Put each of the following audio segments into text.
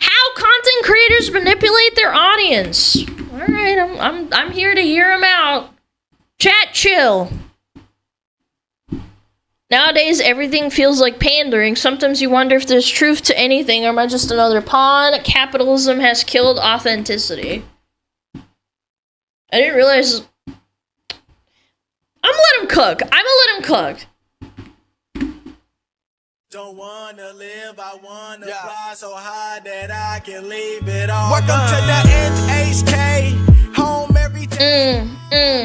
How content creators manipulate their audience. All right, I'm here to hear them out. Chat, chill. Nowadays, everything feels like pandering. Sometimes you wonder if there's truth to anything, or am I just another pawn? Capitalism has killed authenticity. I didn't realize. I'm gonna let him cook. Don't wanna live, I wanna fly so high that I can leave it all. Welcome to the NHK, home every day.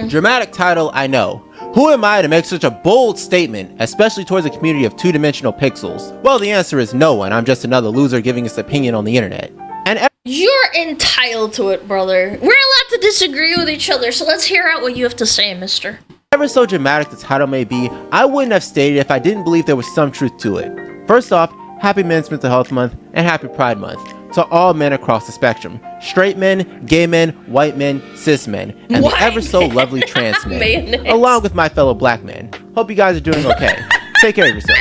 Dramatic title, I know. Who am I to make such a bold statement, especially towards a community of two-dimensional pixels? Well, the answer is no one. I'm just another loser giving his opinion on the internet. And you're entitled to it, brother. We're allowed to disagree with each other, so let's hear out what you have to say, mister. ever so dramatic the title may be, I wouldn't have stated it if I didn't believe there was some truth to it. First off, happy Men's Mental Health Month and happy Pride Month to all men across the spectrum. Straight men, gay men, white men, cis men, and the ever so lovely trans men, along with my fellow black men. Hope you guys are doing okay. Take care of yourself.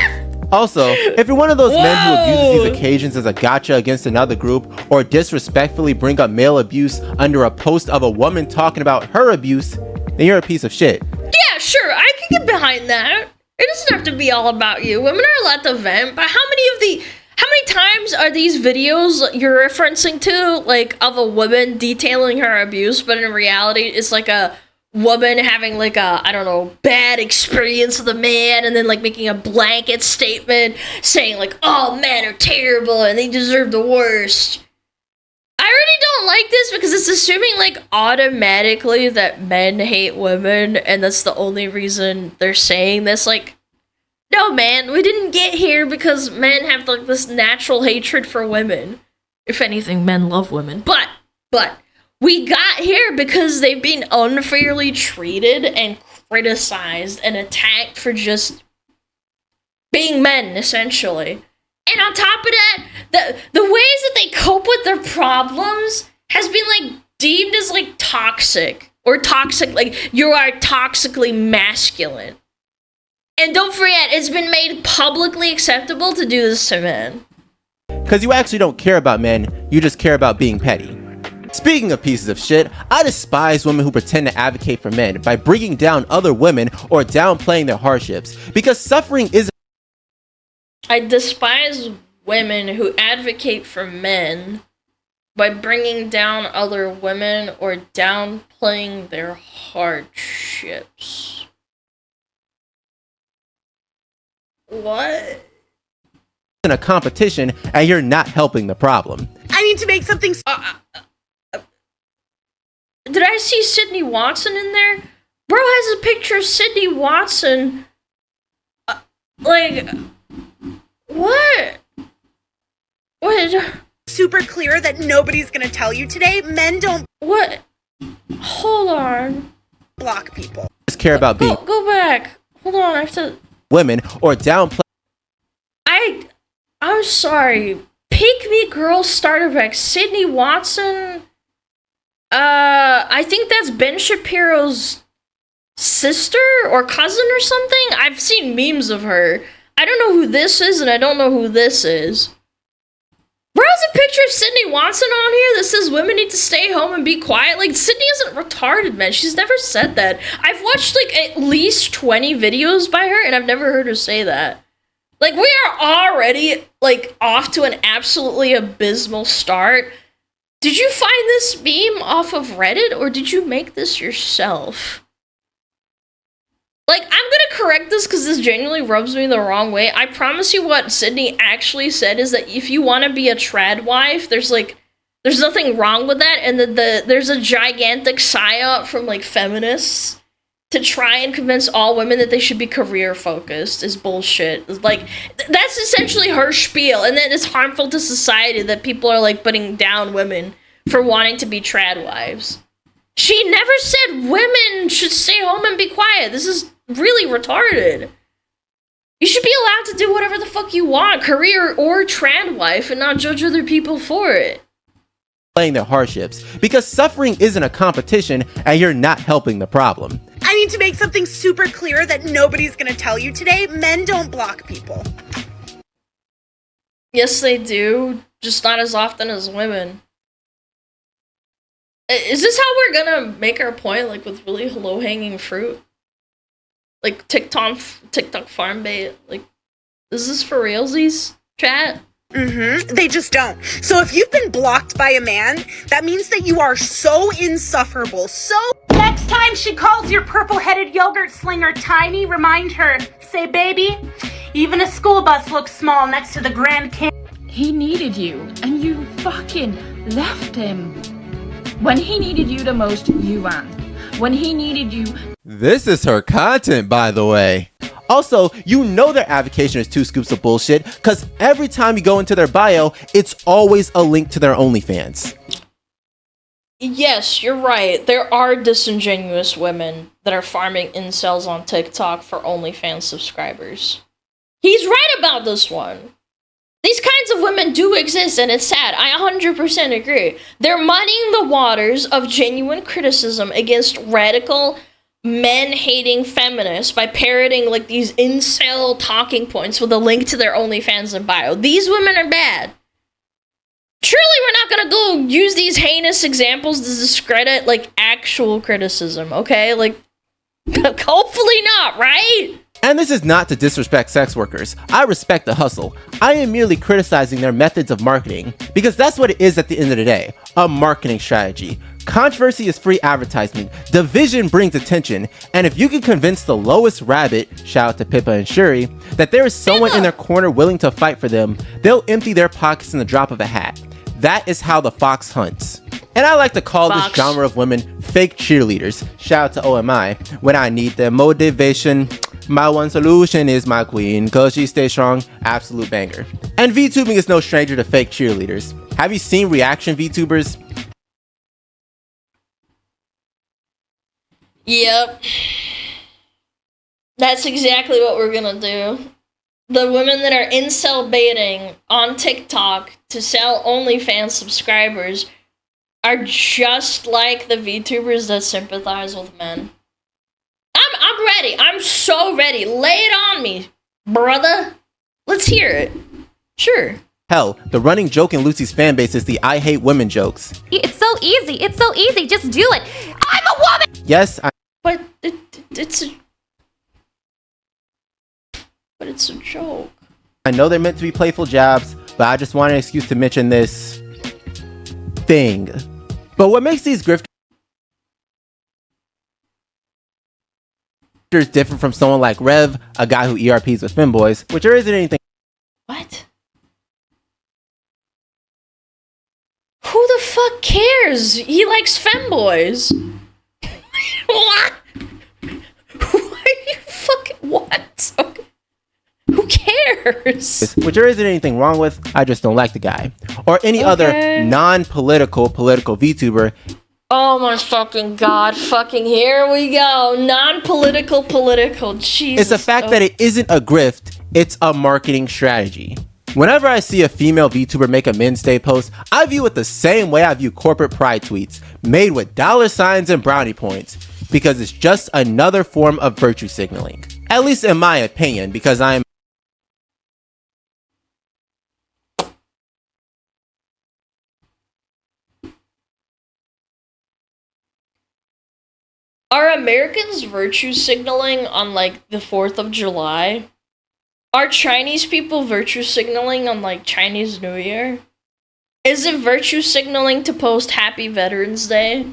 Also, if you're one of those men who abuses these occasions as a gotcha against another group, or disrespectfully bring up male abuse under a post of a woman talking about her abuse, then you're a piece of shit. Yeah, sure, I can get behind that. It doesn't have to be all about you. Women are allowed to vent, but how many times are these videos you're referencing to, like, of a woman detailing her abuse, but in reality, it's like a woman having, like, a, I don't know, bad experience with a man, and then, like, making a blanket statement saying, like, all men are terrible and they deserve the worst. I already don't like this because it's assuming, like, automatically that men hate women, and that's the only reason they're saying this. Like, no, man, we didn't get here because men have, like, this natural hatred for women. If anything, men love women. But, we got here because they've been unfairly treated and criticized and attacked for just being men, essentially. And on top of that, the ways that they cope with their problems has been, like, deemed as, like, toxic. Or toxic, like, you are toxically masculine. And don't forget, it's been made publicly acceptable to do this to men. Because you actually don't care about men, you just care about being petty. Speaking of pieces of shit, I despise women who pretend to advocate for men by bringing down other women or downplaying their hardships, because suffering isn't. I despise women who advocate for men by bringing down other women or downplaying their hardships. What? In a competition, and you're not helping the problem. I need to make something. Did I see Sydney Watson in there? Bro has a picture of Sydney Watson. Like, what? What? Super clear that nobody's gonna tell you today. Men don't. What? Hold on. Block people. Just care about being. Go back. Hold on. I have to. Women or downplay. I'm sorry. Pick Me Girl starter pack. Sydney Watson. I think that's Ben Shapiro's sister or cousin or something. I've seen memes of her. I don't know who this is, and I don't know who this is. Bro has a picture of Sydney Watson on here that says women need to stay home and be quiet. Like, Sydney isn't retarded, man. She's never said that. I've watched, like, at least 20 videos by her, and I've never heard her say that. Like, we are already, like, off to an absolutely abysmal start. Did you find this meme off of Reddit, or did you make this yourself? Like, I'm gonna correct this because this genuinely rubs me the wrong way. I promise you what Sydney actually said is that if you want to be a trad wife, there's nothing wrong with that, and there's a gigantic psyop from, like, feminists to try and convince all women that they should be career-focused is bullshit. Like, that's essentially her spiel, and then it's harmful to society that people are, like, putting down women for wanting to be trad wives. She never said women should stay home and be quiet. This is really retarded. You should be allowed to do whatever the fuck you want, career or trad wife, and not judge other people for it. Playing their hardships, because suffering isn't a competition, and you're not helping the problem. I need to make something super clear that nobody's gonna tell you today. Men don't block people. Yes, they do. Just not as often as women. Is this how we're gonna make our point, like, with really low-hanging fruit? Like, TikTok farm bait? Like, is this for realsies, chat? They just don't. So if you've been blocked by a man, that means that you are so insufferable, so... Next time she calls your purple-headed yogurt slinger tiny, remind her, say, baby, even a school bus looks small next to the Grand Canyon. He needed you, and you fucking left him. When he needed you the most, you ran. When he needed you... This is her content, by the way. Also, you know their avocation is 2 scoops of bullshit, because every time you go into their bio, it's always a link to their OnlyFans. Yes, you're right. There are disingenuous women that are farming incels on TikTok for OnlyFans subscribers. He's right about this one. These kinds of women do exist, and it's sad. I 100% agree. They're muddying the waters of genuine criticism against radical, men-hating feminists by parroting, like, these incel talking points with a link to their OnlyFans and bio. These women are bad. Surely we're not gonna go use these heinous examples to discredit, like, actual criticism, okay? Like, hopefully not, right? And this is not to disrespect sex workers. I respect the hustle. I am merely criticizing their methods of marketing, because that's what it is at the end of the day, a marketing strategy. Controversy is free advertisement, division brings attention, and if you can convince the lowest rabbit, shout out to Pippa and Shuri, that there is someone in their corner willing to fight for them, they'll empty their pockets in the drop of a hat. That is how the fox hunts. And I like to call this genre of women fake cheerleaders, shout out to OMI, when I need their motivation. My one solution is my queen, cause she stays strong, absolute banger. And VTubing is no stranger to fake cheerleaders. Have you seen reaction VTubers? Yep. That's exactly what we're gonna do. The women that are incel baiting on TikTok to sell OnlyFans subscribers are just like the VTubers that sympathize with men. I'm ready. I'm so ready. Lay it on me, brother. Let's hear it. Sure. Hell, the running joke in Lucy's fanbase is the I hate women jokes. It's so easy. It's so easy. Just do it. I'm a woman. Yes, But it's a joke. I know they're meant to be playful jabs, but I just want an excuse to mention this thing. But what makes these grifters different from someone like Rev, a guy who ERPs with femboys, which there isn't anything. What? Who the fuck cares? He likes femboys. What? Who are you fucking what? Okay. Who cares? Which there isn't anything wrong with. I just don't like the guy. Or any other non-political VTuber. Oh my fucking god, fucking here we go. Non-political, Jesus. It's the fact that it isn't a grift, it's a marketing strategy. Whenever I see a female VTuber make a Men's Day post, I view it the same way I view corporate pride tweets, made with $signs and brownie points, because it's just another form of virtue signaling. At least in my opinion, because I'm Are Americans virtue signaling on, like, the 4th of July? Are Chinese people virtue signaling on, like, Chinese New Year? Is it virtue signaling to post Happy Veterans Day?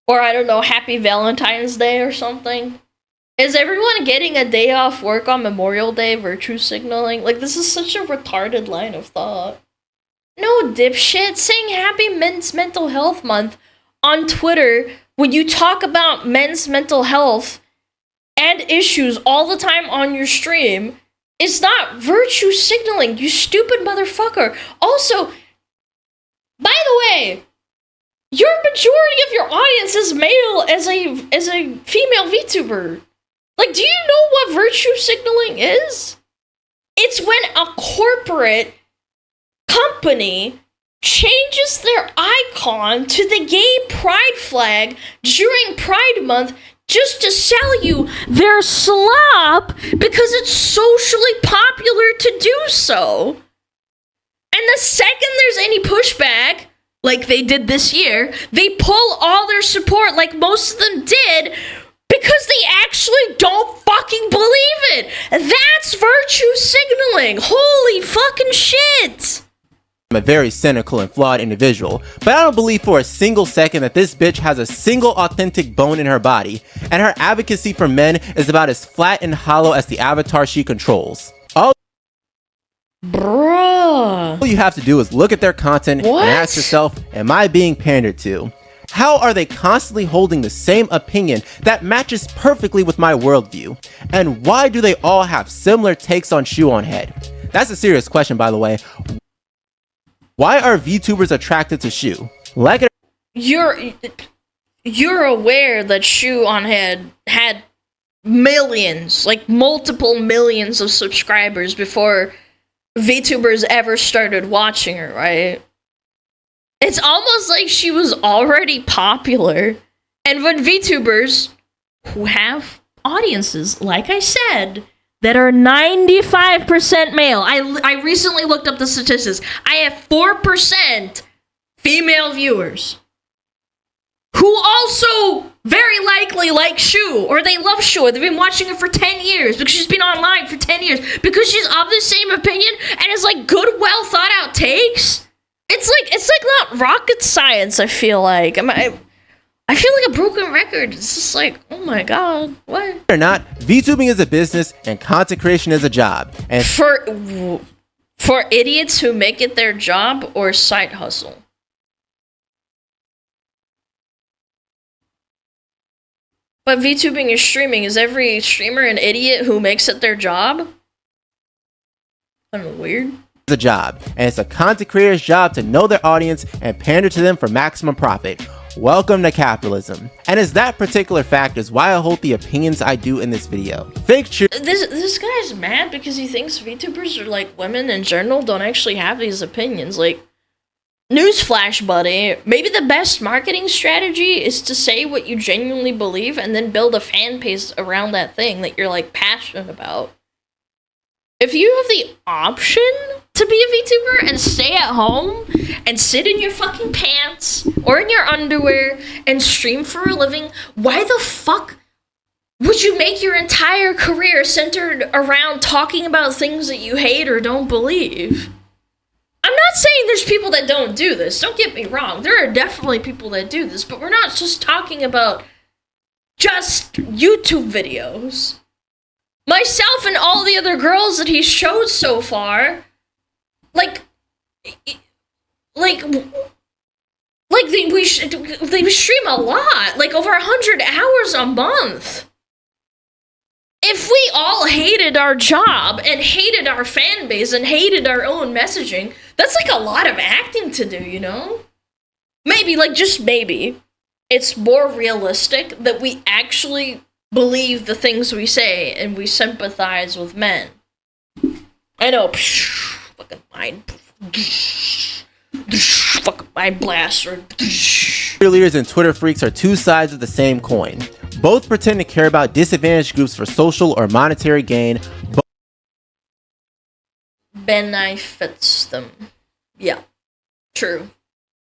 Or, I don't know, Happy Valentine's Day or something? Is everyone getting a day off work on Memorial Day virtue signaling? Like, this is such a retarded line of thought. No, dipshit, saying Happy Men's Mental Health Month on Twitter when you talk about men's mental health and issues all the time on your stream is not virtue signaling, you stupid motherfucker. Also, by the way, your majority of your audience is male as a female VTuber. Like, do you know what virtue signaling is? It's when a corporate company changes their icon to the gay pride flag during Pride Month just to sell you their slop because it's socially popular to do so. And the second there's any pushback, like they did this year, they pull all their support like most of them did because they actually don't fucking believe it. That's virtue signaling. Holy fucking shit. I'm a very cynical and flawed individual, but I don't believe for a single second that this bitch has a single authentic bone in her body, and her advocacy for men is about as flat and hollow as the avatar she controls. All you have to do is look at their content and ask yourself, am I being pandered to? How are they constantly holding the same opinion that matches perfectly with my worldview? And why do they all have similar takes on shoe on head? That's a serious question, by the way. Why are VTubers attracted to Shu? Like it, you're aware that Shu on Head had millions, like multiple millions of subscribers before VTubers ever started watching her, right? It's almost like she was already popular. And when VTubers, who have audiences, like I said, that are 95% male. I recently looked up the statistics. I have 4% female viewers who also very likely like Shu, or they love Shu. They've been watching her for 10 years because she's been online for 10 years because she's of the same opinion and is like good, well thought out takes. It's like not rocket science, I feel like. I feel like a broken record. It's just like, oh my god, what? Or not, VTubing is a business and content creation is a job. And for idiots who make it their job or side hustle. But VTubing is streaming. Is every streamer an idiot who makes it their job? Kind of weird. It's a job, and it's a content creator's job to know their audience and pander to them for maximum profit. Welcome to capitalism. And it's that particular fact is why I hold the opinions I do in this video. Fake cheer. This guy's mad because he thinks VTubers, or like women in general, don't actually have these opinions. Like, newsflash, buddy. Maybe the best marketing strategy is to say what you genuinely believe and then build a fan base around that thing that you're like passionate about. If you have the option to be a VTuber and stay at home and sit in your fucking pants or in your underwear and stream for a living, why the fuck would you make your entire career centered around talking about things that you hate or don't believe? I'm not saying there's people that don't do this. Don't get me wrong. There are definitely people that do this, but we're not just talking about just YouTube videos. Myself and all the other girls that he's showed so far, they stream a lot, like over 100 hours a month. If we all hated our job and hated our fan base and hated our own messaging, that's like a lot of acting to do, you know? Maybe, like just maybe, it's more realistic that we actually believe the things we say and we sympathize with men. I know, fucking mind blaster. Cheerleaders and Twitter freaks are two sides of the same coin. Both pretend to care about disadvantaged groups for social or monetary gain. Benefits them. Yeah, true.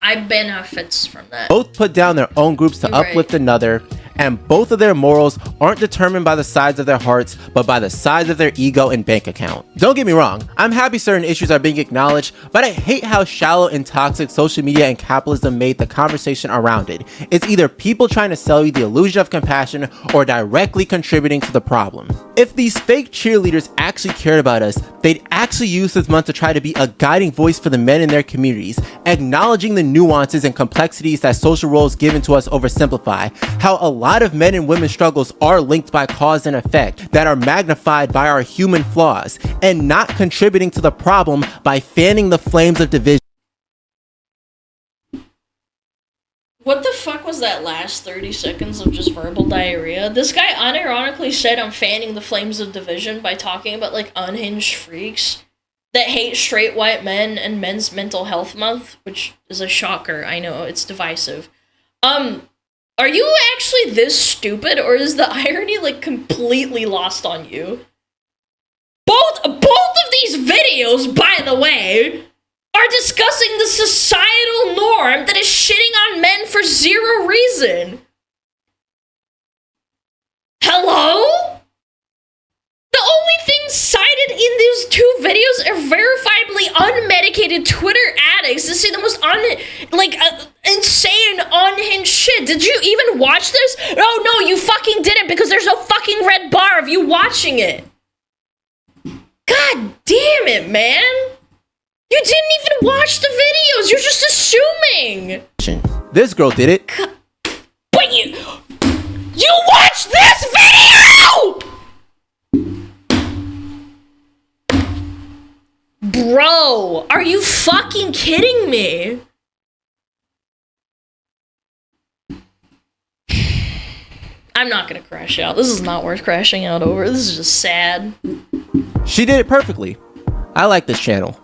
I benefits from that. Both put down their own groups to uplift another, and both of their morals aren't determined by the size of their hearts, but by the size of their ego and bank account. Don't get me wrong, I'm happy certain issues are being acknowledged, but I hate how shallow and toxic social media and capitalism made the conversation around it. It's either people trying to sell you the illusion of compassion or directly contributing to the problem. If these fake cheerleaders actually cared about us, they'd actually use this month to try to be a guiding voice for the men in their communities, acknowledging the nuances and complexities that social roles given to us oversimplify, how a lot of men and women's struggles are linked by cause and effect that are magnified by our human flaws, and not contributing to the problem by fanning the flames of division. What the fuck was that last 30 seconds of just verbal diarrhea? This guy unironically said I'm fanning the flames of division by talking about like unhinged freaks that hate straight white men and Men's Mental Health Month, which is a shocker. I know, it's divisive. Are you actually this stupid, or is the irony, like, completely lost on you? Both of these videos, by the way, are discussing the societal norm that is shitting on men for zero reason. Hello? The only things cited in these two videos are verifiably unmedicated Twitter addicts that say the most insane unhinged shit. Did you even watch this? Oh no, you fucking didn't, because there's no fucking red bar of you watching it. God damn it, man. You didn't even watch the videos. You're just assuming. This girl did it. But you watched this video! Bro, are you fucking kidding me? I'm not gonna crash out. This is not worth crashing out over. This is just sad. She did it perfectly. I like this channel.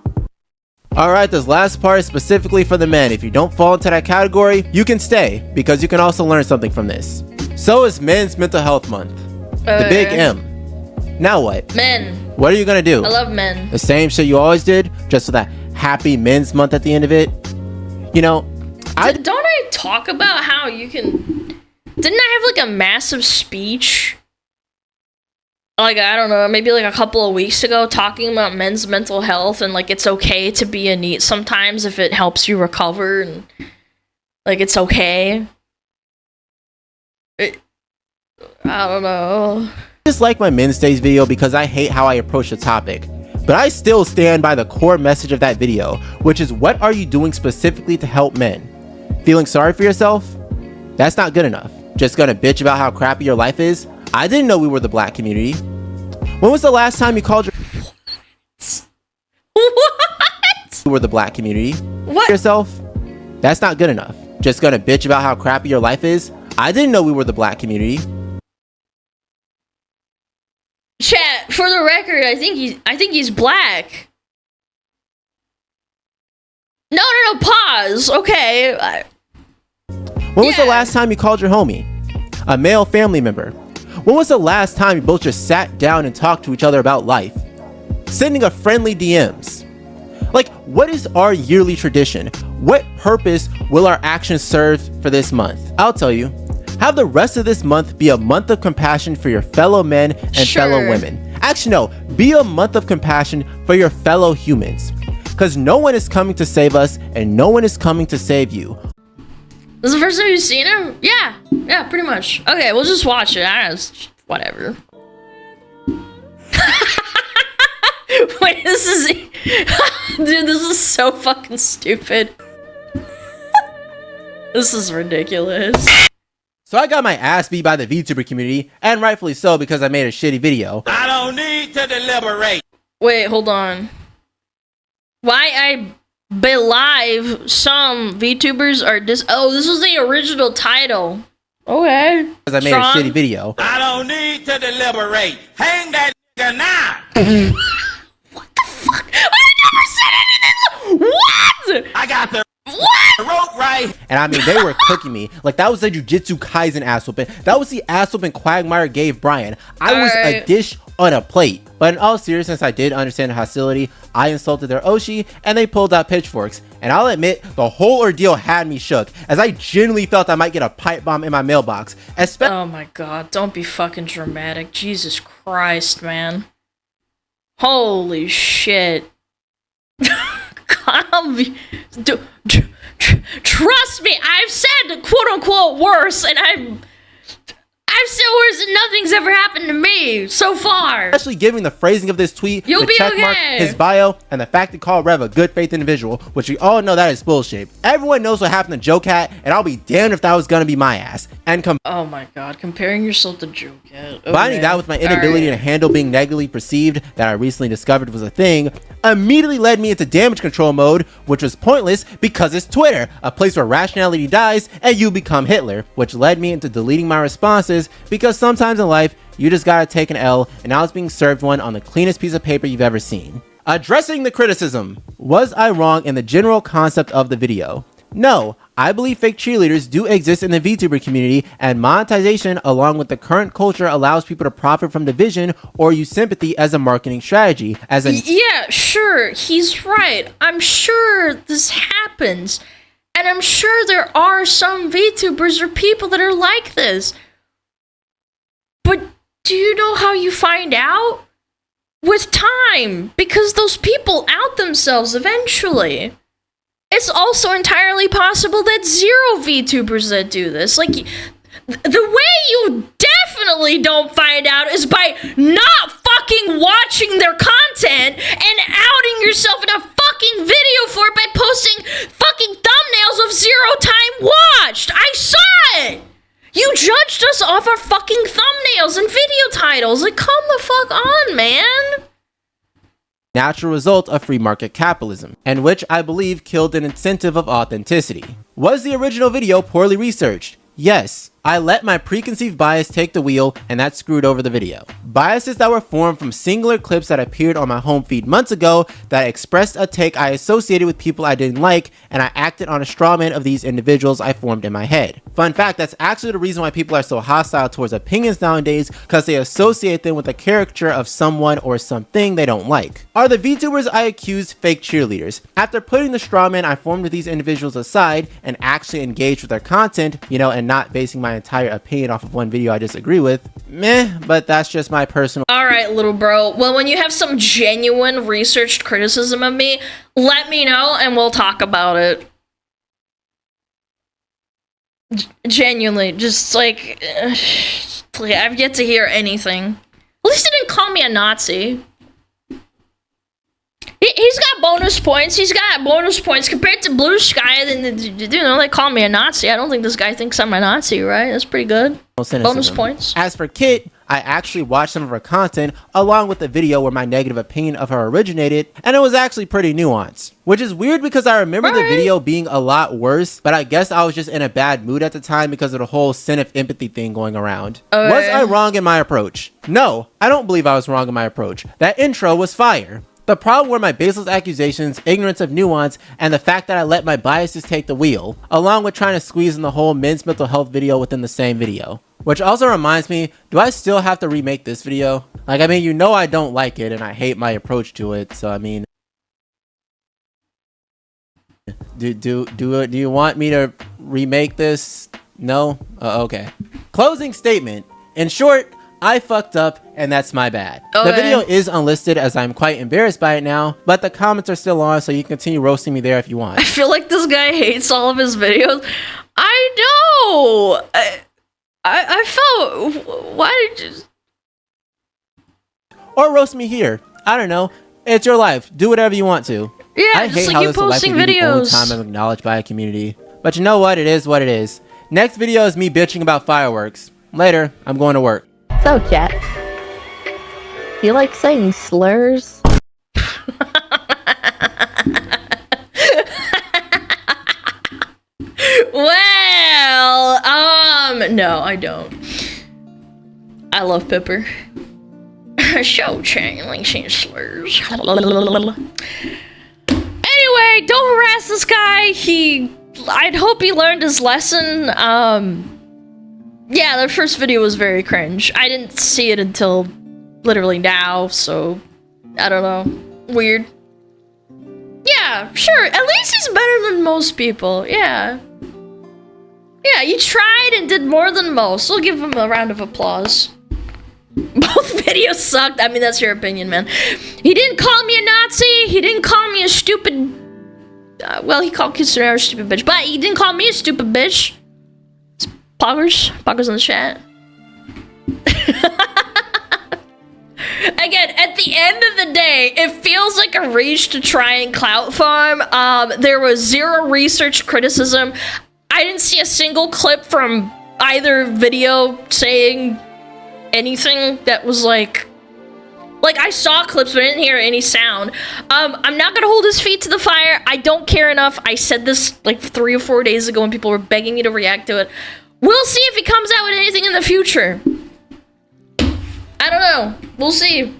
Alright, this last part is specifically for the men. If you don't fall into that category, you can stay, because you can also learn something from this. So is Men's Mental Health Month. The big M. Now what? Men. What are you gonna do? I love men. The same shit you always did, just with that happy Men's Month at the end of it? You know, don't I talk about how you can... Didn't I have, like, a massive speech? Like, I don't know, maybe like a couple of weeks ago, talking about men's mental health and, like, it's okay to be a NEET sometimes if it helps you recover, and, like, it's okay. I don't know. I just like my Men's Days video because I hate how I approach the topic. But I still stand by the core message of that video, which is, what are you doing specifically to help men? Feeling sorry for yourself? That's not good enough. Just gonna bitch about how crappy your life is? I didn't know we were the black community. When was the last time you called What? We were the black community? What? Yourself? That's not good enough. Just gonna bitch about how crappy your life is? I didn't know we were the black community. Chat, for the record, I think he's black. No, pause. Okay. When was the last time you called your homie? A male family member? When was the last time you both just sat down and talked to each other about life? Sending a friendly DMs? Like, what is our yearly tradition? What purpose will our actions serve for this month? I'll tell you. Have the rest of this month be a month of compassion for your fellow men and fellow women. Actually, no. Be a month of compassion for your fellow humans. Because no one is coming to save us, and no one is coming to save you. This is the first time you've seen him? Yeah, pretty much. Okay, we'll just watch it. Whatever. Wait, this is... Dude, this is so fucking stupid. This is ridiculous. So I got my ass beat by the VTuber community, and rightfully so, because I made a shitty video. I don't need to deliberate. Wait, hold on. Why I believe some VTubers are Oh, this was the original title. Okay. Because I made a shitty video. I don't need to deliberate. Hang that nigga now. What the fuck? I never said anything. What? I got the rope right. And I mean, they were cooking me. Like, that was the Jujutsu Kaisen ass whooping. That was the ass whooping Quagmire gave Brian. I was a dish on a plate. But in all seriousness, I did understand the hostility. I insulted their Oshi, and they pulled out pitchforks. And I'll admit, the whole ordeal had me shook, as I genuinely felt I might get a pipe bomb in my mailbox. Oh my god, don't be fucking dramatic. Jesus Christ, man. Holy shit. Trust me, I've said quote-unquote worse, and I've said worse and nothing's ever happened to me so far. Especially given the phrasing of this tweet, You'll the be checkmark, okay. his bio, and the fact that called Rev a good faith individual, which we all know that is bullshit. Everyone knows what happened to Joe Cat, and I'll be damned if that was gonna be my ass. And oh my god, comparing yourself to Joe Cat. Okay. Combining that with my inability to handle being negatively perceived that I recently discovered was a thing, immediately led me into damage control mode, which was pointless because it's Twitter, a place where rationality dies and you become Hitler, which led me into deleting my responses because sometimes in life, you just gotta take an L, and I was being served one on the cleanest piece of paper you've ever seen. Addressing the criticism. Was I wrong in the general concept of the video? No, I believe fake cheerleaders do exist in the VTuber community, and monetization along with the current culture allows people to profit from division or use sympathy as a marketing strategy. Yeah, sure, he's right. I'm sure this happens. And I'm sure there are some VTubers or people that are like this. But do you know how you find out? With time, because those people out themselves eventually. It's also entirely possible that zero VTubers that do this. Like, the way you definitely don't find out is by not fucking watching their content and outing yourself in a fucking video for it by posting fucking thumbnails of 0 time watched. I saw it. You judged us off our fucking thumbnails and video titles. Like, come the fuck on, man. Natural result of free market capitalism, and which I believe killed an incentive of authenticity. Was the original video poorly researched? Yes. I let my preconceived bias take the wheel, and that screwed over the video. Biases that were formed from singular clips that appeared on my home feed months ago that expressed a take I associated with people I didn't like, and I acted on a straw man of these individuals I formed in my head. Fun fact, that's actually the reason why people are so hostile towards opinions nowadays, because they associate them with a caricature of someone or something they don't like. Are the VTubers I accused fake cheerleaders? After putting the straw man I formed with these individuals aside and actually engaged with their content, and not basing my entire opinion off of one video I disagree with, meh, but that's just my personal. Alright, little bro. Well, when you have some genuine researched criticism of me, let me know and we'll talk about it. Genuinely, just like, I've yet to hear anything. At least he didn't call me a Nazi. He's got bonus points. He's got bonus points compared to Blue Sky. They call me a Nazi. I don't think this guy thinks I'm a Nazi, right? That's pretty good. Bonus points. As for Kit, I actually watched some of her content along with the video where my negative opinion of her originated, and it was actually pretty nuanced. Which is weird because I remember the video being a lot worse, but I guess I was just in a bad mood at the time because of the whole sin of empathy thing going around. Was I wrong in my approach? No, I don't believe I was wrong in my approach. That intro was fire. The problem were my baseless accusations, ignorance of nuance, and the fact that I let my biases take the wheel, along with trying to squeeze in the whole men's mental health video within the same video. Which also reminds me, do I still have to remake this video? Like, I mean, I don't like it and I hate my approach to it, so I mean... Do you want me to remake this? No? Okay. Closing statement. In short, I fucked up, and that's my bad. Okay. The video is unlisted as I'm quite embarrassed by it now, but the comments are still on, so you can continue roasting me there if you want. I feel like this guy hates all of his videos. I know! I felt... Why did you... Or roast me here. I don't know. It's your life. Do whatever you want to. Yeah, I hate how this will likely be the only time I'm acknowledged by a community. But you know what? It is what it is. Next video is me bitching about fireworks. Later, I'm going to work. So, chat, do you like saying slurs? Well, no, I don't. I love Pipper. Show chain, like saying slurs. Anyway, don't harass this guy. I'd hope he learned his lesson. Yeah, the first video was very cringe. I didn't see it until literally now, so I don't know. Weird. Yeah, sure. At least he's better than most people. Yeah. Yeah, you tried and did more than most. We'll give him a round of applause. Both videos sucked. I mean, that's your opinion, man. He didn't call me a Nazi. He didn't call me a stupid... well, he called Kitsunero a stupid bitch, but he didn't call me a stupid bitch. Poggers in the chat. Again, at the end of the day, it feels like a reach to try and clout farm. There was zero research criticism. I didn't see a single clip from either video saying anything that was like I saw clips, but I didn't hear any sound. I'm not gonna hold his feet to the fire. I don't care enough. I said this like 3 or 4 days ago when people were begging me to react to it. We'll see if he comes out with anything in the future. I don't know. We'll see.